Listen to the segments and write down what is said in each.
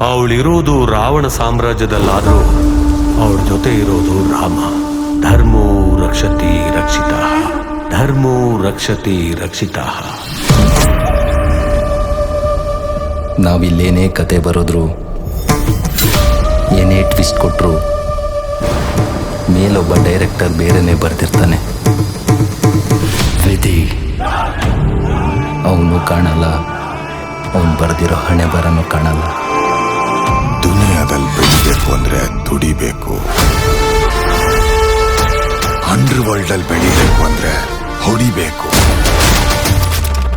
ಅವಳಿರೋದು ರಾವಣ ಸಾಮ್ರಾಜ್ಯದಲ್ಲಾದ್ರೂ ಅವಳ ಜೊತೆ ಇರೋದು ರಾಮ. ಧರ್ಮೋ ರಕ್ಷತಿ ರಕ್ಷಿತ, ಧರ್ಮೋ ರಕ್ಷತಿ ರಕ್ಷಿತ. ನಾವಿಲ್ಲೇನೇ ಕತೆ ಬರೋದ್ರು, ಏನೇ ಟ್ವಿಸ್ಟ್ ಕೊಟ್ರು, ಮೇಲೊಬ್ಬ ಡೈರೆಕ್ಟರ್ ಬೇರೆನೇ ಬರ್ತಿರ್ತಾನೆ. ವಿಧಿ ಅವನು ಕಾಣಲ್ಲ, ಅವನು ಬರೆದಿರೋ ಹಣೆ ಬರನೂ ಕಾಣಲ್ಲ. ದುನಿಯಾದಲ್ಲಿ ಬೆಳಿಬೇಕು ಅಂದ್ರೆ ದುಡಿಬೇಕು, ಅಂಡರ್ ವರ್ಲ್ಡ್ ಅಲ್ಲಿ ಬೆಳಿಬೇಕು ಅಂದ್ರೆ ಹೊಡಿಬೇಕು.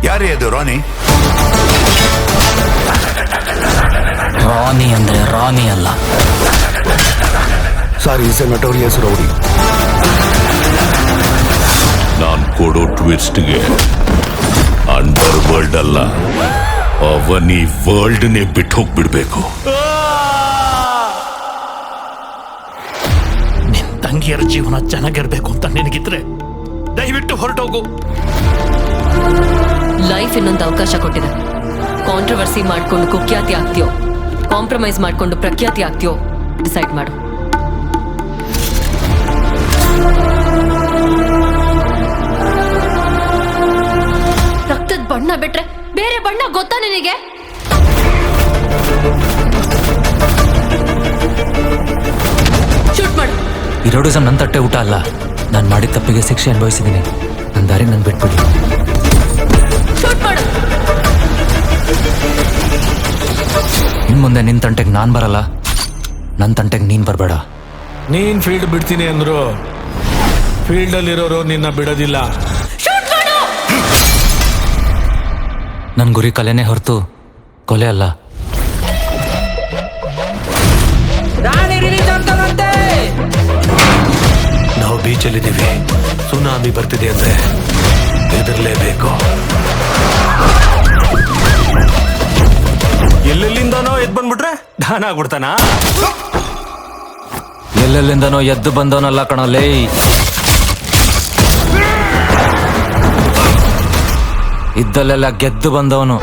ಯಾರೇ ಅದು ರಾನಿ? ರಾನಿ ಅಂದ್ರೆ ರಾನಿ ಅಲ್ಲ. ಸಾರಿ, ಈಸ್ ಎ ನಟೋರಿಯಸ್ ರೌಡಿ. ನಾನ್ ಕೊಡೋ ಟ್ವಿಸ್ಟ್ಗೆ ಅಂಡರ್ ವರ್ಲ್ಡ್ ಅಲ್ಲ, ಅವನಿ ವರ್ಲ್ಡ್ನೇ ಬಿಟ್ಟು ಹೋಗ್ಬಿಡ್ಬೇಕು. ನಿನ್ ತಂಗಿಯರ ಜೀವನ ಚೆನ್ನಾಗಿರ್ಬೇಕು ಅಂತ ನಿನಗಿದ್ರೆ ದಯವಿಟ್ಟು ಹೊರಟೋಗು. ಲೈಫ್ ಇನ್ನೊಂದು ಅವಕಾಶ ಕೊಟ್ಟಿದೆ. ಕಾಂಟ್ರವರ್ಸಿ ಮಾಡ್ಕೊಂಡು ಕುಖ್ಯಾತಿ ಆಗ್ತೀಯೋ, ಕಾಂಪ್ರಮೈಸ್ ಮಾಡ್ಕೊಂಡು ಪ್ರಖ್ಯಾತಿ ಆಗ್ತೀಯೋ, ಡಿಸೈಡ್ ಮಾಡು. ರಕ್ತದ ಬಣ್ಣ ಬಿಟ್ರೆ ಬೇರೆ ಬಣ್ಣ ಗೊತ್ತಾ ನಿನಗೆ? ಶೂಟ್ ಮಾಡು. ಈ ರೌಡಿಸಮ್ ನನ್ನ ತಟ್ಟೆ ಊಟ ಅಲ್ಲ. ನಾನು ಮಾಡಿದ ತಪ್ಪಿಗೆ ಶಿಕ್ಷೆ ಅನುಭವಿಸಿದ್ದೀನಿ. ನನ್ನ ದಾರಿ ನನ್ ಬಿಟ್ಬಿಡಿ. ಶೂಟ್ ಮಾಡು. ಇನ್ ಮುಂದೆ ನಿನ್ ತಂಟೆಗೆ ನಾನ್ ಬರಲ್ಲ, ನನ್ನ ತಂಟೆಗೆ ನೀನ್ ಬರಬೇಡ. ನೀನ್ ಫೀಲ್ಡ್ ಬಿಡ್ತೀನಿ ಅಂದ್ರು ಫೀಲ್ಡ್ ಅಲ್ಲಿರೋರು ನಿನ್ನ ಬಿಡೋದಿಲ್ಲ. ನನ್ನ ಗುರಿ ಕಲೆನೇ ಹೊರತು ಕೊಲೆ ಅಲ್ಲ. ನಾವು ಬೀಚಲ್ಲಿದ್ದೀವಿ, ಸುನಾಮಿ ಬರ್ತಿದೆ ಅಂದ್ರೆ ಹೆದರ್ಲೇಬೇಕು. ಎಲ್ಲೆಲ್ಲಿಂದನೋ ಎದ್ ಬಂದ್ಬಿಟ್ರೆ ದಾನ ಆಗ್ಬಿಡ್ತಾನ. ಎಲ್ಲೆಲ್ಲಿಂದನೋ ಎದ್ದು ಬಂದವನಲ್ಲ ಕಣಲೇ. ಇದ್ದಲ್ಲೆಲ್ಲ ಗೆದ್ದು ಬಂದವನು.